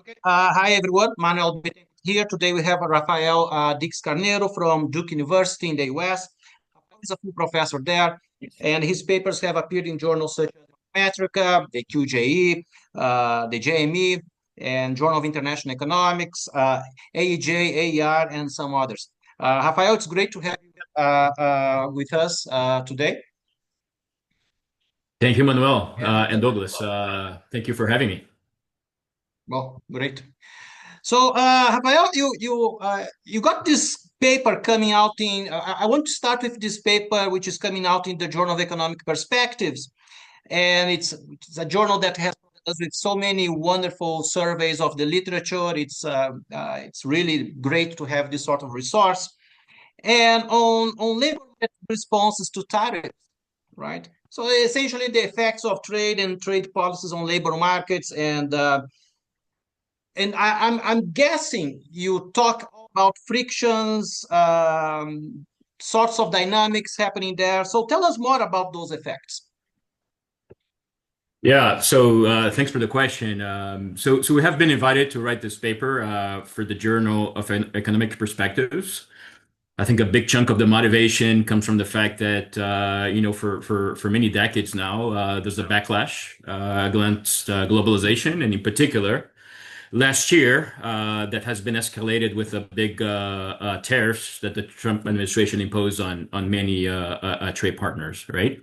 Okay. Hi, everyone. Manuel here. Today we have Rafael Dix-Carneiro from Duke University in the US. He's a full professor there, and his papers have appeared in journals such as Metrica, the QJE, the JME, and Journal of International Economics, AEJ, AER, and some others. Rafael, it's great to have you with us today. Thank you, Manuel, and Douglas. Thank you for having me. Well, great. So, Rafael, you got this paper coming out in. I want to start with this paper, which is coming out in the Journal of Economic Perspectives, and it's a journal that has us with so many wonderful surveys of the literature. It's really great to have this sort of resource, and on labor responses to tariffs, right? So essentially, the effects of trade and trade policies on labor markets and I'm guessing you talk about frictions, sorts of dynamics happening there. So tell us more about those effects. Yeah, so thanks for the question. So we have been invited to write this paper for the Journal of Economic Perspectives. I think a big chunk of the motivation comes from the fact that for many decades now, there's a backlash against globalization, and in particular, last year, that has been escalated with a big tariffs that the Trump administration imposed on many trade partners, right?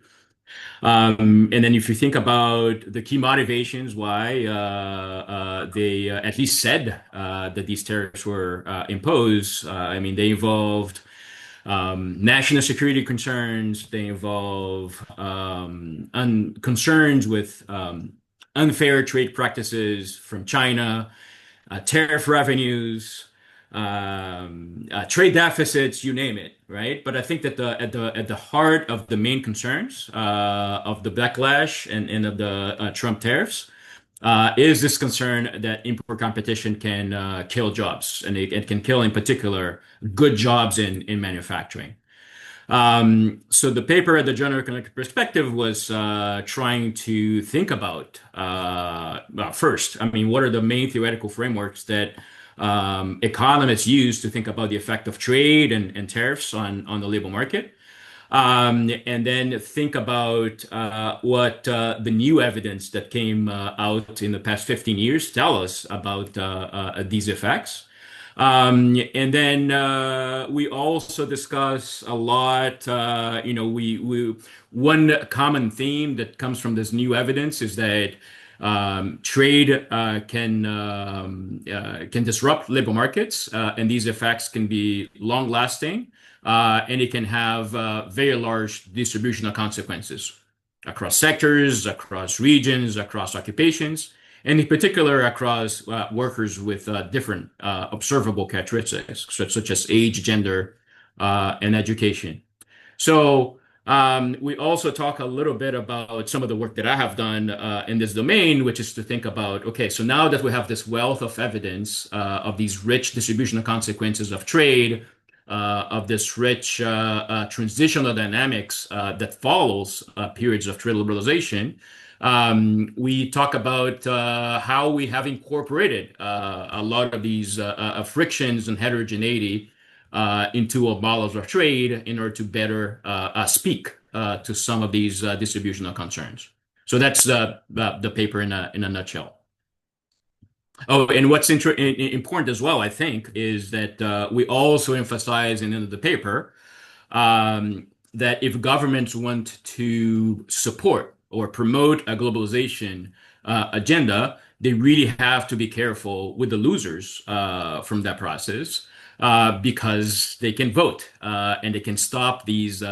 And then if you think about the key motivations why they at least said that these tariffs were imposed, I mean, they involved national security concerns, they involve concerns with unfair trade practices from China, tariff revenues, trade deficits, you name it, right? But I think that at the heart of the main concerns of the backlash and of the Trump tariffs is this concern that import competition can kill jobs, and it can kill, in particular, good jobs in manufacturing. So the paper at the Journal of Economic Perspective was trying to think about, well, first, I mean, what are the main theoretical frameworks that economists use to think about the effect of trade and tariffs on the labor market? And then think about what the new evidence that came out in the past 15 years tell us about these effects. And then we also discuss a lot. One common theme that comes from this new evidence is that trade can disrupt labor markets, and these effects can be long-lasting, and it can have very large distributional consequences across sectors, across regions, across occupations, and in particular across workers with different observable characteristics, such as age, gender, and education. So we also talk a little bit about some of the work that I have done in this domain, which is to think about, okay, so now that we have this wealth of evidence of these rich distributional consequences of trade, of this rich transitional dynamics that follows periods of trade liberalization, we talk about how we have incorporated a lot of these frictions and heterogeneity into a models of trade in order to better speak to some of these distributional concerns. So that's the paper in a nutshell. Oh, and what's important as well, I think, is that we also emphasize in the paper that if governments want to support or promote a globalization agenda, they really have to be careful with the losers from that process because they can vote and they can stop these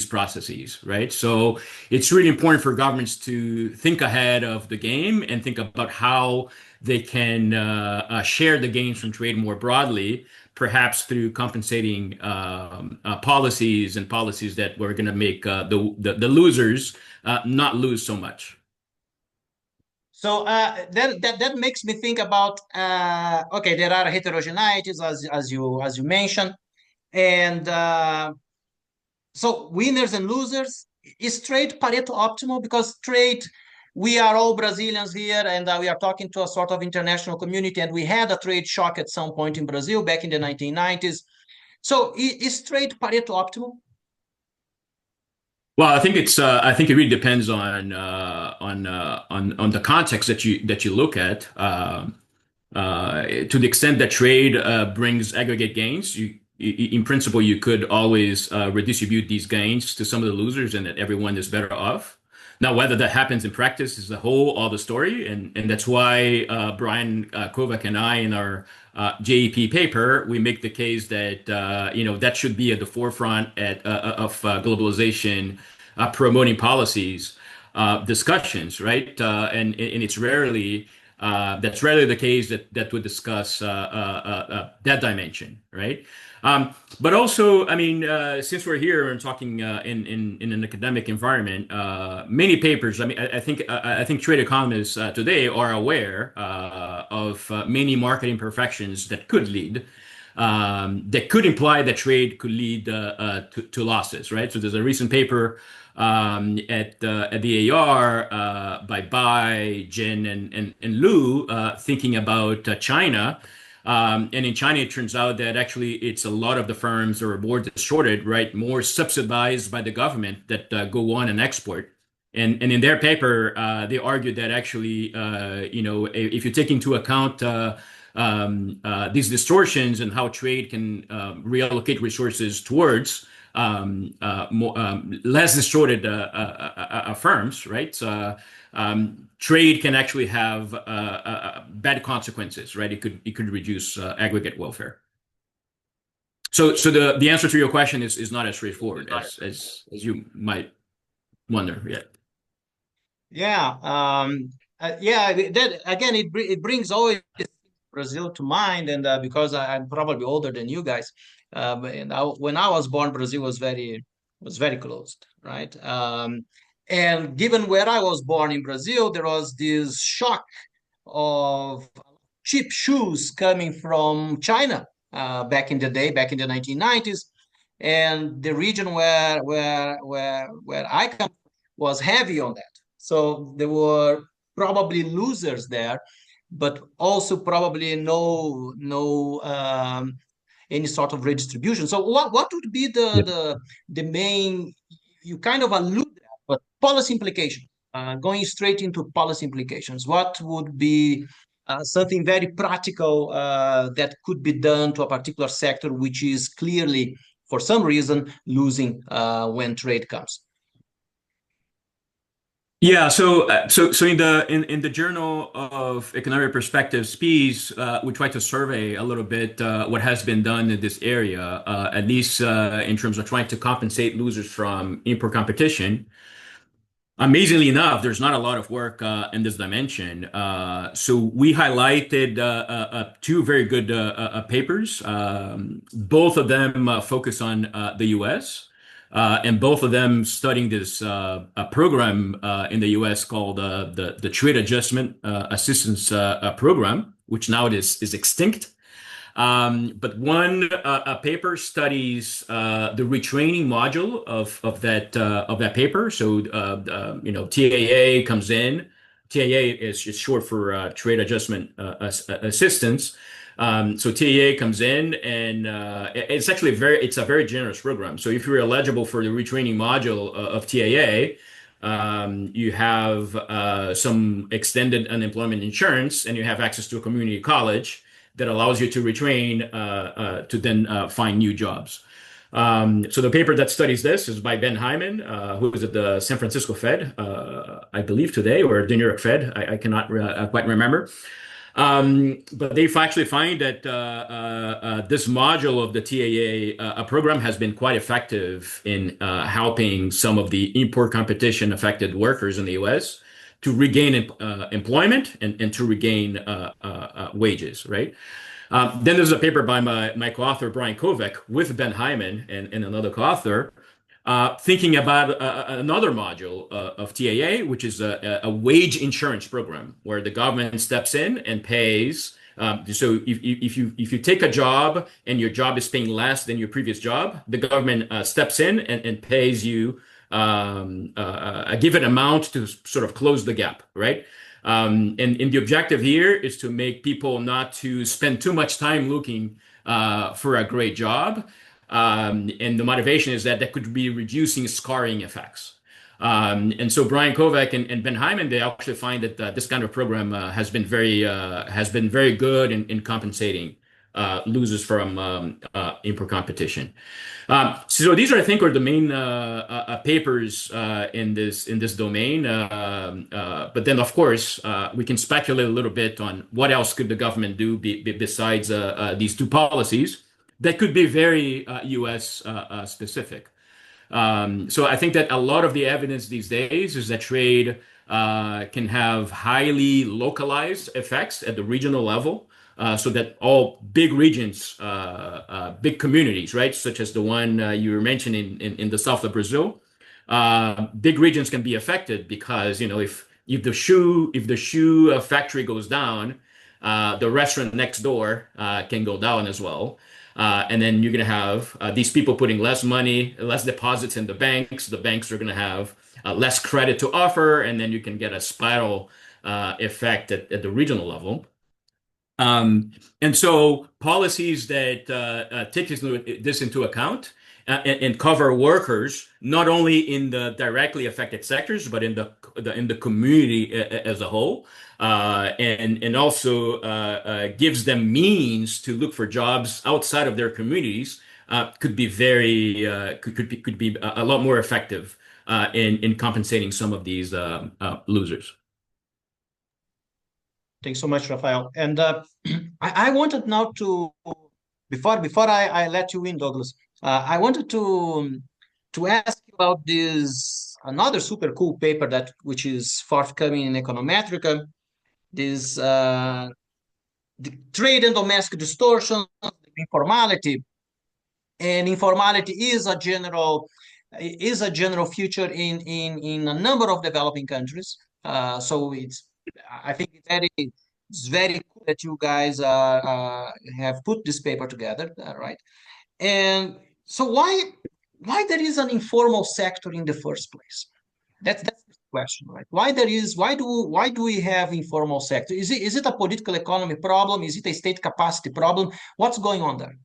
processes, right? So it's really important for governments to think ahead of the game and think about how they can share the gains from trade more broadly, perhaps through compensating policies and policies that were going to make the losers not lose so much. So that makes me think about okay, there are heterogeneities as you mentioned, and so winners and losers. Is trade Pareto optimal? Because trade we are all Brazilians here, and we are talking to a sort of international community, and we had a trade shock at some point in Brazil back in the 1990s. So is trade Pareto optimal? Well, I think it's I think it really depends on the context that you look at. To the extent that trade brings aggregate gains, in principle, you could always redistribute these gains to some of the losers, and that everyone is better off. Now, whether that happens in practice is the whole other story, and that's why Brian Kovac and I, in our JEP paper, we make the case that that should be at the forefront of globalization promoting policies discussions, right? And it's rarely that's rarely the case that would discuss that dimension, right? But also, I mean, since we're here and talking in an academic environment, many papers. I mean, I think trade economists today are aware of many market imperfections that could lead. That could imply that trade could lead to losses, right? So there's a recent paper at the AR by Bai, Jin, and Lu thinking about China. And in China, it turns out that actually it's a lot of the firms are more distorted, right? More subsidized by the government that go on and export. And in their paper, they argued that actually, if you take into account these distortions and how trade can reallocate resources towards less distorted firms, right? So, trade can actually have bad consequences, right? It could reduce aggregate welfare. So the answer to your question is not as straightforward as you might wonder. Yeah. Yeah, yeah. That again, it brings always Brazil to mind, and because I'm probably older than you guys, and when I was born, Brazil was very closed, right? And given where I was born in Brazil, there was this shock of cheap shoes coming from China back in the day, back in the 1990s, and the region where I come from was heavy on that. So there were probably losers there, but also probably no any sort of redistribution. So what would be the main, you kind of allude that, but policy implications, going straight into policy implications, what would be something very practical that could be done to a particular sector which is clearly, for some reason, losing when trade comes? Yeah, so in the Journal of Economic Perspectives piece, we try to survey a little bit what has been done in this area, at least in terms of trying to compensate losers from import competition. Amazingly enough, there's not a lot of work in this dimension. So we highlighted two very good papers. Both of them focus on the U.S. And both of them studying this program in the U.S. called the Trade Adjustment Assistance Program, which now is extinct. But one paper studies the retraining module of that paper. So TAA comes in. TAA is short for Trade Adjustment Assistance. So TAA comes in, and it's actually it's a very generous program. So if you're eligible for the retraining module of TAA, you have some extended unemployment insurance, and you have access to a community college that allows you to retrain to then find new jobs. So the paper that studies this is by Ben Hyman, who is at the San Francisco Fed, I believe today, or the New York Fed. I cannot quite remember. But they actually find that this module of the TAA program has been quite effective in helping some of the import competition affected workers in the U.S. to regain employment and to regain wages, right? Then there's a paper by my co-author, Brian Kovac, with Ben Hyman and another co-author, thinking about another module of TAA, which is a wage insurance program where the government steps in and pays. So if you take a job and your job is paying less than your previous job, the government steps in and pays you a given amount to sort of close the gap, right? And the objective here is to make people not to spend too much time looking for a great job. And the motivation is that could be reducing scarring effects. And so Brian Kovac and Ben Hyman, they actually find that this kind of program has been very good in compensating losers from import competition. So these are, I think, are the main papers in this domain. But then, of course, we can speculate a little bit on what else could the government do besides these two policies that could be very U.S. Specific. So I think that a lot of the evidence these days is that trade can have highly localized effects at the regional level. So that all big regions, big communities, right, such as the one you were mentioning in the south of Brazil, big regions can be affected because if the shoe factory goes down, the restaurant next door can go down as well. And then you're going to have these people putting less money, less deposits in the banks. The banks are going to have less credit to offer, and then you can get a spiral effect at the regional level. And so policies that take this into account and cover workers not only in the directly affected sectors but in the community as a whole, and also gives them means to look for jobs outside of their communities, could be could be a lot more effective in compensating some of these losers. Thanks so much, Rafael. And I wanted now to, before I let you in, Douglas, I wanted to ask you about this another super cool paper which is forthcoming in Econometrica. This the trade and domestic distortion, informality, and informality is a general feature in a number of developing countries. So I think it's very cool that you guys have put this paper together, right? And so why there is an informal sector in the first place? That's the question, right? Why do we have informal sector? Is it a political economy problem? Is it a state capacity problem? What's going on there?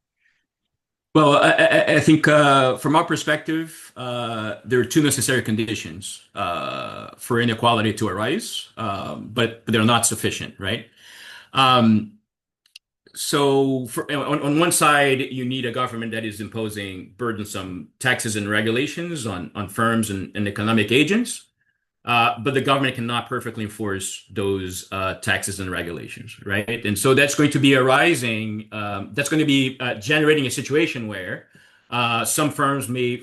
Well, I think from our perspective, there are two necessary conditions for inequality to arise, but they're not sufficient, right? Um, on one side, you need a government that is imposing burdensome taxes and regulations on firms and economic agents. But the government cannot perfectly enforce those taxes and regulations, right? And so that's going to be that's going to be generating a situation where some firms may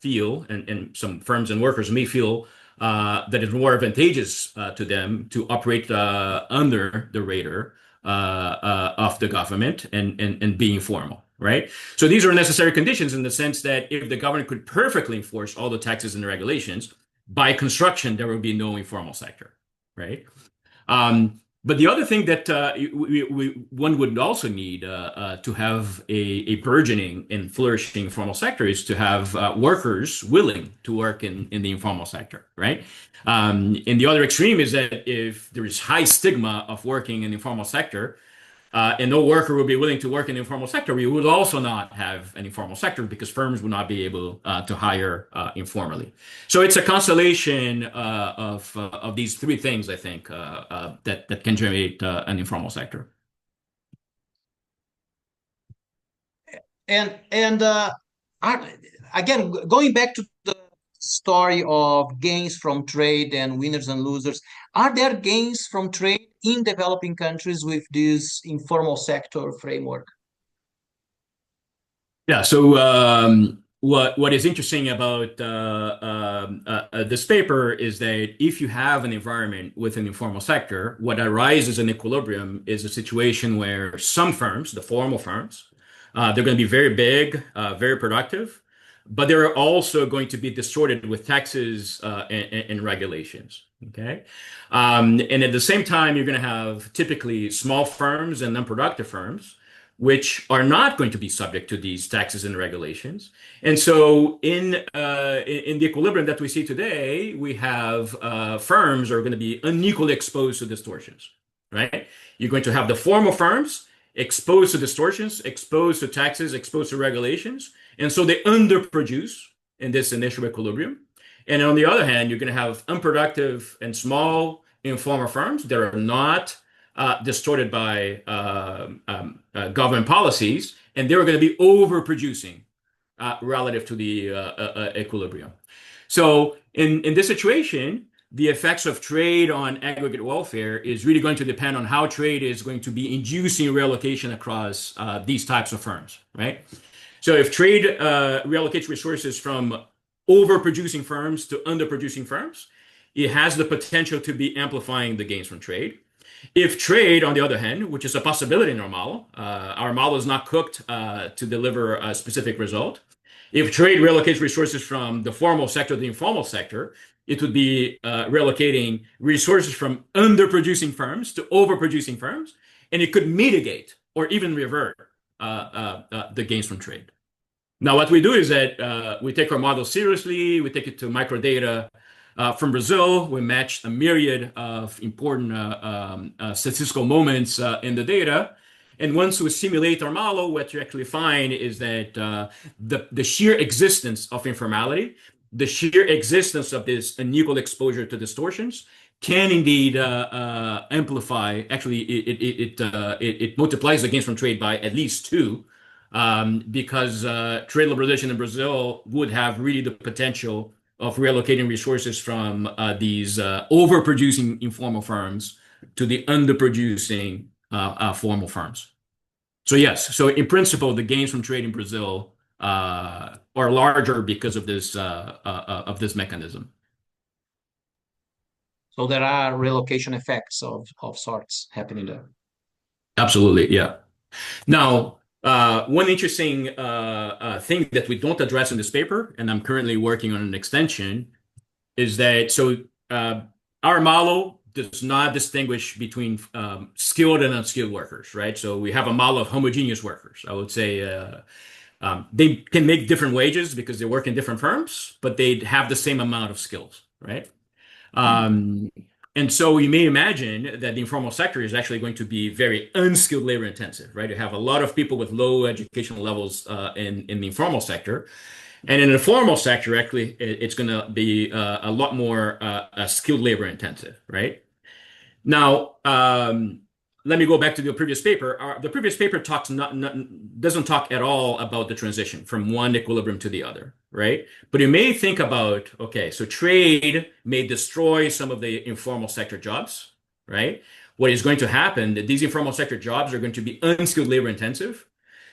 feel, and some firms and workers may feel that it's more advantageous to them to operate under the radar of the government and being formal. Right. So these are necessary conditions in the sense that if the government could perfectly enforce all the taxes and regulations, by construction, there will be no informal sector, right? But the other thing that one would also need to have a burgeoning and flourishing informal sector is to have workers willing to work in the informal sector, right? And the other extreme is that if there is high stigma of working in the informal sector, and no worker will be willing to work in the informal sector, we would also not have an informal sector because firms would not be able to hire informally. So it's a constellation of these three things, I think, that can generate an informal sector. And again, going back to the story of gains from trade and winners and losers, are there gains from trade in developing countries with this informal sector framework? Yeah. So what is interesting about this paper is that if you have an environment with an informal sector, what arises in equilibrium is a situation where some firms, the formal firms, they're going to be very big, very productive, but they're also going to be distorted with taxes and regulations. Okay. And at the same time, you're going to have typically small firms and unproductive firms which are not going to be subject to these taxes and regulations. And so in the equilibrium that we see today, we have firms are going to be unequally exposed to distortions, right? You're going to have the formal firms exposed to distortions, exposed to taxes, exposed to regulations, and so they underproduce in this initial equilibrium. And on the other hand, you're going to have unproductive and small informal firms that are not distorted by government policies, and they're going to be overproducing relative to the equilibrium. So in this situation, the effects of trade on aggregate welfare is really going to depend on how trade is going to be inducing reallocation across these types of firms, right? So if trade reallocates resources from overproducing firms to underproducing firms, it has the potential to be amplifying the gains from trade. If trade, on the other hand, which is a possibility in our model is not cooked to deliver a specific result. If trade relocates resources from the formal sector to the informal sector, it would be relocating resources from underproducing firms to overproducing firms, and it could mitigate or even revert the gains from trade. Now, what we do is that we take our model seriously. We take it to microdata from Brazil. We match a myriad of important statistical moments in the data. And once we simulate our model, what you actually find is that the sheer existence of informality, the sheer existence of this unequal exposure to distortions can indeed amplify. Actually, it multiplies the gains from trade by at least two, because trade liberalization in Brazil would have really the potential of reallocating resources from these overproducing informal firms to the underproducing formal firms. So yes, so in principle, the gains from trade in Brazil are larger because of this mechanism. So there are relocation effects of sorts happening there. Absolutely, yeah. Now, one interesting thing that we don't address in this paper, and I'm currently working on an extension, is that our model does not distinguish between skilled and unskilled workers, right? So we have a model of homogeneous workers. I would say they can make different wages because they work in different firms, but they have the same amount of skills, right? And so you may imagine that the informal sector is actually going to be very unskilled labor intensive, right? You have a lot of people with low educational levels in the informal sector. And in the formal sector, actually, it's going to be a lot more skilled labor intensive, right? Now, let me go back to the previous paper. The previous paper doesn't talk at all about the transition from one equilibrium to the other, right? But you may think about, okay, so trade may destroy some of the informal sector jobs, right? What is going to happen that these informal sector jobs are going to be unskilled labor intensive.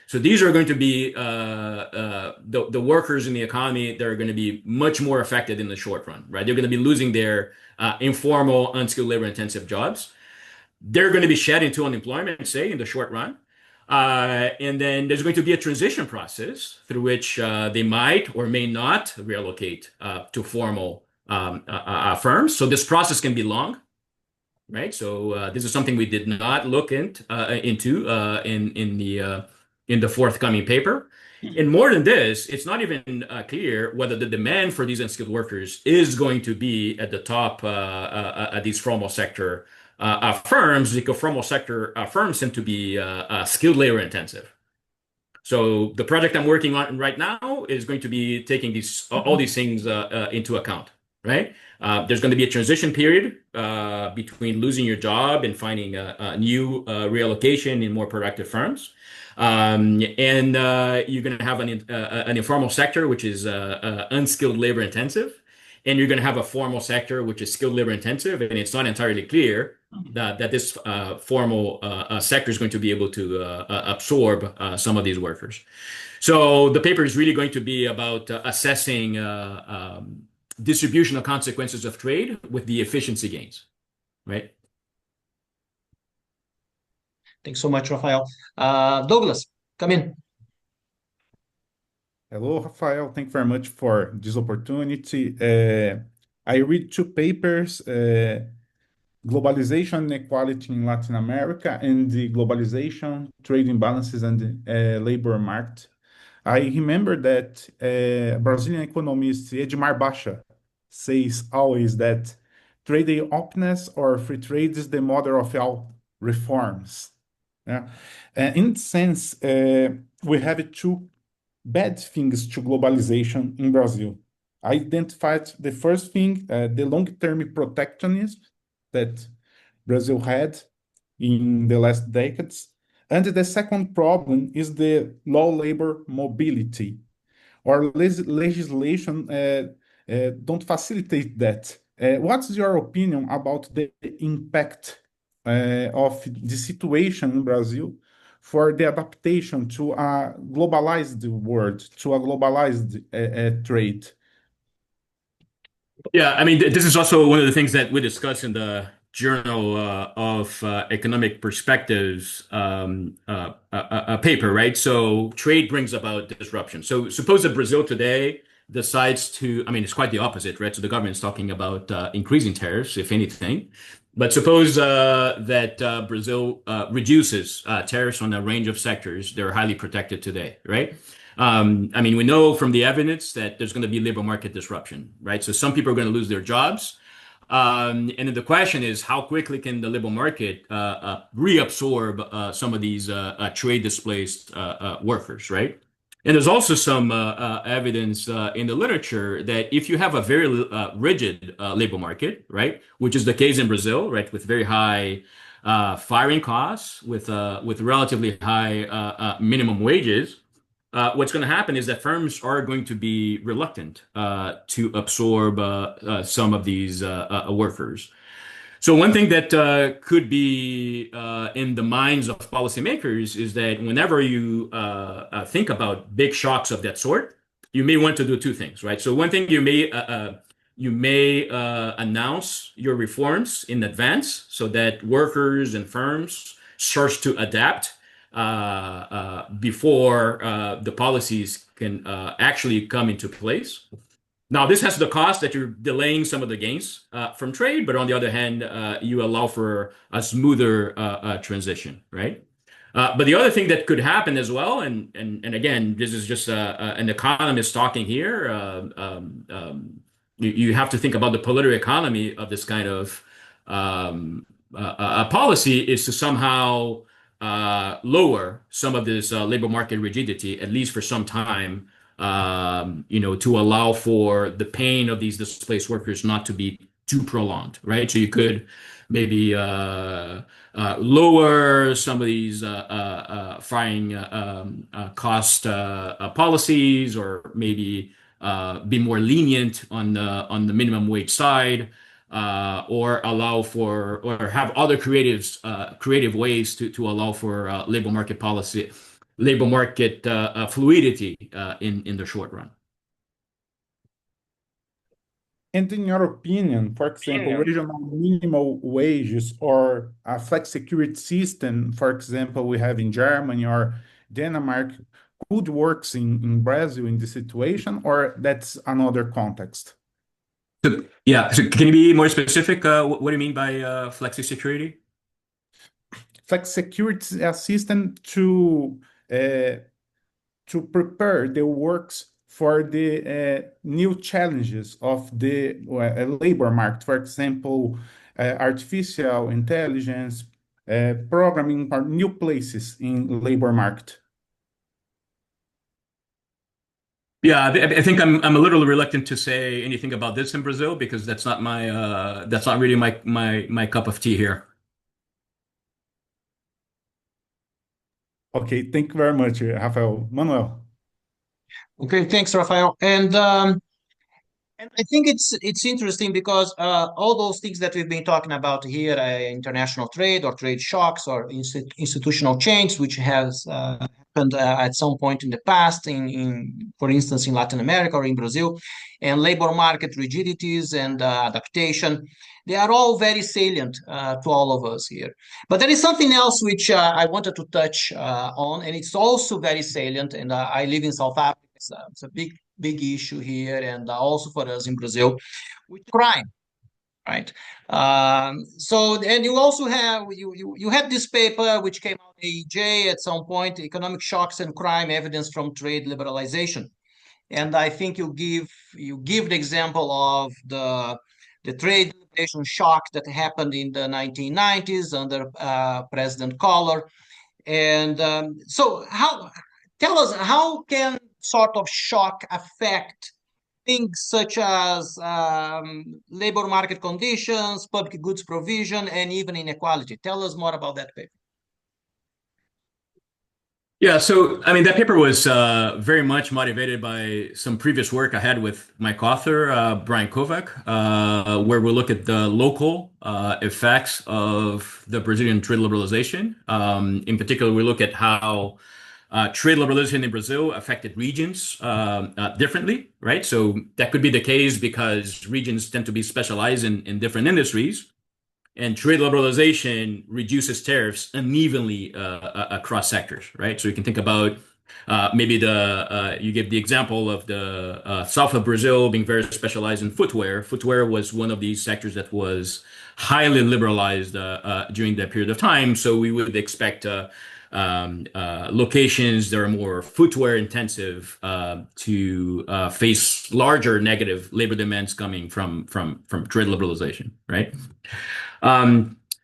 So these are going to be the workers in the economy that are going to be much more affected in the short run, right? They're going to be losing their informal, unskilled labor intensive jobs. They're going to be shed into unemployment, say, in the short run. And then there's going to be a transition process through which they might or may not relocate to formal firms. So this process can be long, right? So this is something we did not look into in the forthcoming paper. And more than this, it's not even clear whether the demand for these unskilled workers is going to be at the top at these formal sector firms, because formal sector firms tend to be skilled labor intensive. So the project I'm working on right now is going to be taking all these things into account, right? There's going to be a transition period between losing your job and finding a new reallocation in more productive firms. And you're going to have an informal sector, which is unskilled labor intensive. And you're going to have a formal sector, which is skilled labor intensive. And it's not entirely clear that this formal sector is going to be able to absorb some of these workers. So the paper is really going to be about assessing distributional consequences of trade with the efficiency gains, right? Thanks so much, Rafael. Douglas, come in. Hello, Rafael. Thank you very much for this opportunity. I read two papers. globalization inequality in Latin America and the globalization, trade imbalances, and labor market. I remember that Brazilian economist Edmar Baixa says always that trade openness or free trade is the mother of all reforms. Yeah. In sense, we have two bad things to globalization in Brazil. I identified the first thing, the long-term protectionism that Brazil had in the last decades. And the second problem is the low labor mobility. Our legislation don't facilitate that. What's your opinion about the impact of the situation in Brazil for the adaptation to a globalized world, to a globalized trade? Yeah, I mean, this is also one of the things that we discuss in the Journal of Economic Perspectives paper, right? So trade brings about disruption. So suppose that Brazil today decides to, I mean, it's quite the opposite, right? So the government is talking about increasing tariffs, if anything. But suppose that Brazil reduces tariffs on a range of sectors that are highly protected today, right? I mean, we know from the evidence that there's going to be labor market disruption, right? So some people are going to lose their jobs. And then the question is, how quickly can the labor market reabsorb some of these trade displaced workers, right? And there's also some evidence in the literature that if you have a very rigid labor market, right, which is the case in Brazil, right, with very high firing costs, with relatively high minimum wages, what's going to happen is that firms are going to be reluctant to absorb some of these workers. So one thing that could be in the minds of policymakers is that whenever you think about big shocks of that sort, you may want to do two things, right? So one thing you may announce your reforms in advance so that workers and firms start to adapt before the policies can actually come into place. Now, this has the cost that you're delaying some of the gains from trade, but on the other hand, you allow for a smoother transition, right? But the other thing that could happen as well, and again, this is just an economist talking here. You have to think about the political economy of this kind of policy is to somehow lower some of this labor market rigidity, at least for some time, to allow for the pain of these displaced workers not to be too prolonged, right? So you could maybe lower some of these firing cost policies, or maybe be more lenient on the minimum wage side, or allow for, or have other creative ways to allow for labor market policy, labor market fluidity in the short run. And in your opinion, for example, regional minimum wages or a flex security system, for example, we have in Germany or Denmark, could work in Brazil in this situation, or that's another context? So, yeah, so can you be more specific? What do you mean by flexi security? Flex security system to prepare the works for the new challenges of the labor market. For example, artificial intelligence, programming for new places in labor market. Yeah, I think I'm a little reluctant to say anything about this in Brazil because that's not really my cup of tea here. Okay, thank you very much, Rafael. Manuel. Okay, thanks, Rafael. And I think it's interesting because all those things that we've been talking about here, international trade or trade shocks or institutional change, which has happened at some point in the past, for instance, in Latin America or in Brazil, and labor market rigidities and adaptation, they are all very salient to all of us here. But there is something else which I wanted to touch on, and it's also very salient. And I live in South Africa. It's a big issue here, and also for us in Brazil, with crime. right? So, and you also have you had this paper which came out AEJ at some point, Economic Shocks and Crime: Evidence from Trade Liberalization. And I think you give the example of the trade liberalization shock that happened in the 1990s under President Collor. And so, tell us, how can sort of shock affect things such as labor market conditions, public goods provision, and even inequality? Tell us more about that paper. Yeah, so I mean, that paper was very much motivated by some previous work I had with my co-author, Brian Kovac, where we look at the local effects of the Brazilian trade liberalization. In particular, we look at how trade liberalization in Brazil affected regions differently, right? So that could be the case because regions tend to be specialized in different industries. And trade liberalization reduces tariffs unevenly across sectors, right? So you can think about maybe you give the example of the south of Brazil being very specialized in footwear. Footwear was one of these sectors that was highly liberalized during that period of time. So we would expect locations that are more footwear intensive to face larger negative labor demands coming from trade liberalization, right?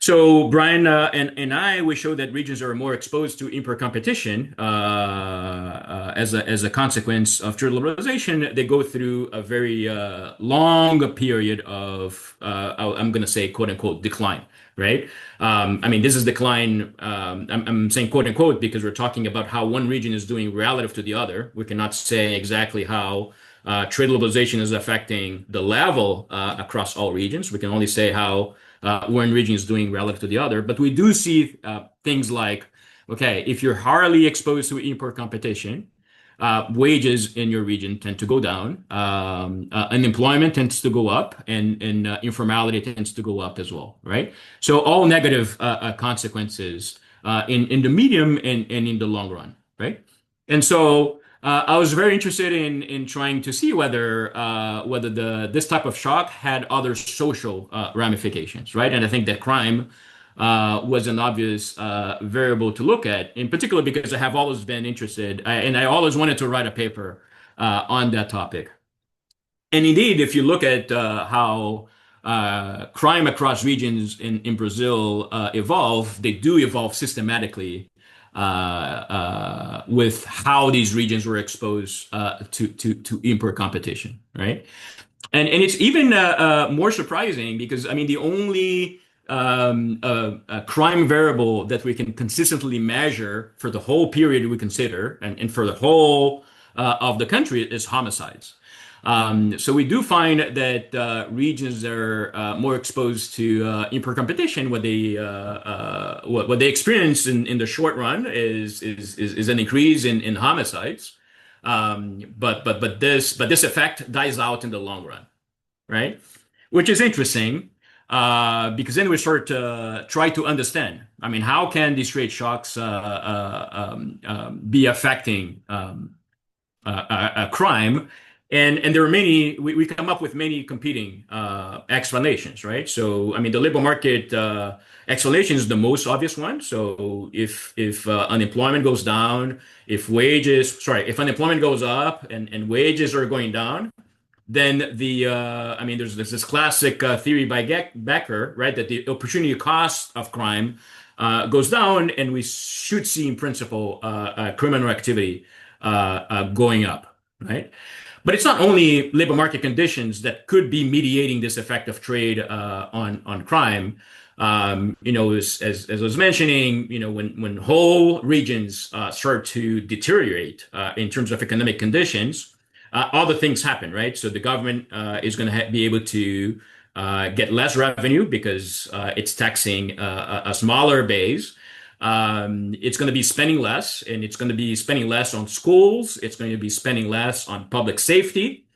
So Brian and I, we showed that regions are more exposed to import competition as a consequence of trade liberalization. They go through a very long period of I'm going to say quote unquote decline, right? I mean, this is decline. I'm saying quote unquote because we're talking about how one region is doing relative to the other. We cannot say exactly how trade liberalization is affecting the level across all regions. We can only say how one region is doing relative to the other. But we do see things like, okay, if you're hardly exposed to import competition, wages in your region tend to go down, unemployment tends to go up, and informality tends to go up as well, right? So all negative consequences in the medium and in the long run, right? And so I was very interested in trying to see whether this type of shock had other social ramifications, right? And I think that crime was an obvious variable to look at, in particular because I have always been interested, and I always wanted to write a paper on that topic. And indeed, if you look at how crime across regions in Brazil evolve, they do evolve systematically with how these regions were exposed to import competition, right? And it's even more surprising because I mean the only crime variable that we can consistently measure for the whole period we consider and for the whole of the country is homicides. So we do find that regions that are more exposed to import competition, what they experience in the short run is an increase in homicides. But this effect dies out in the long run, right? Which is interesting because then we start to try to understand. I mean, how can these trade shocks be affecting crime? And there are many, we come up with many competing explanations, right? So, I mean, the labor market explanation is the most obvious one. So if unemployment goes down, if unemployment goes up and wages are going down, then I mean, there's this classic theory by Becker, right? That the opportunity cost of crime goes down and we should see in principle criminal activity going up, right? But it's not only labor market conditions that could be mediating this effect of trade on crime. As I was mentioning, when whole regions start to deteriorate in terms of economic conditions, other things happen, right? So the government is going to be able to get less revenue because it's taxing a smaller base. It's going to be spending less, and it's going to be spending less on schools. It's going to be spending less on public safety.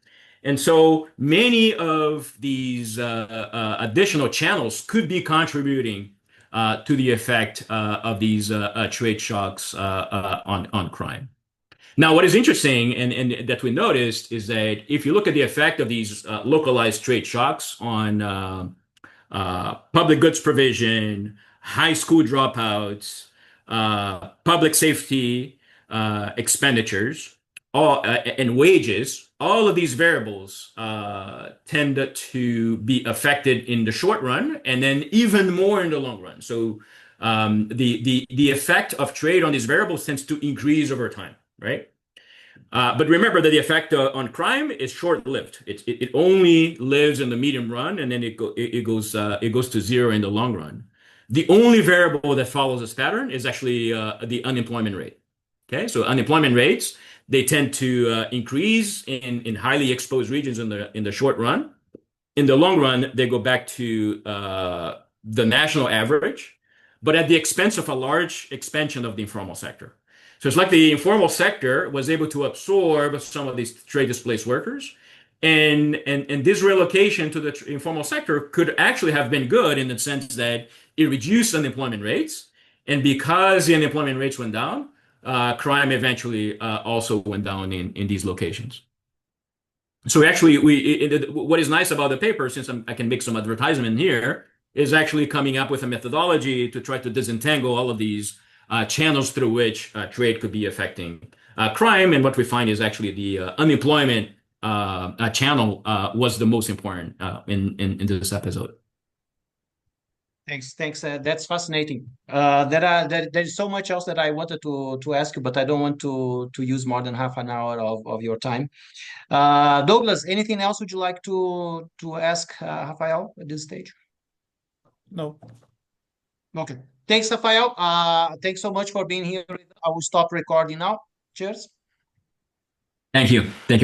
And so many of these additional channels could be contributing to the effect of these trade shocks on crime. Now, what is interesting and that we noticed is that if you look at the effect of these localized trade shocks on public goods provision, high school dropouts, public safety expenditures, and wages. All of these variables tend to be affected in the short run, and then even more in the long run. So the effect of trade on these variables tends to increase over time, right? But remember that the effect on crime is short-lived. It only lives in the medium run, and then it goes to zero in the long run. The only variable that follows this pattern is actually the unemployment rate. Okay, so unemployment rates, they tend to increase in highly exposed regions in the short run. In the long run, they go back to the national average, but at the expense of a large expansion of the informal sector. So it's like the informal sector was able to absorb some of these trade displaced workers. And this relocation to the informal sector could actually have been good in the sense that it reduced unemployment rates. And because the unemployment rates went down, crime eventually also went down in these locations. So actually, what is nice about the paper, since I can make some advertisement here, is actually coming up with a methodology to try to disentangle all of these channels through which trade could be affecting crime. And what we find is actually the unemployment channel was the most important in this episode. Thanks. That's fascinating. There is so much else that I wanted to ask you, but I don't want to use more than half an hour of your time. Douglas, anything else would you like to ask Rafael at this stage? No. Okay. Thanks, Rafael. Thanks so much for being here. I will stop recording now. Cheers. Thank you. Thank you.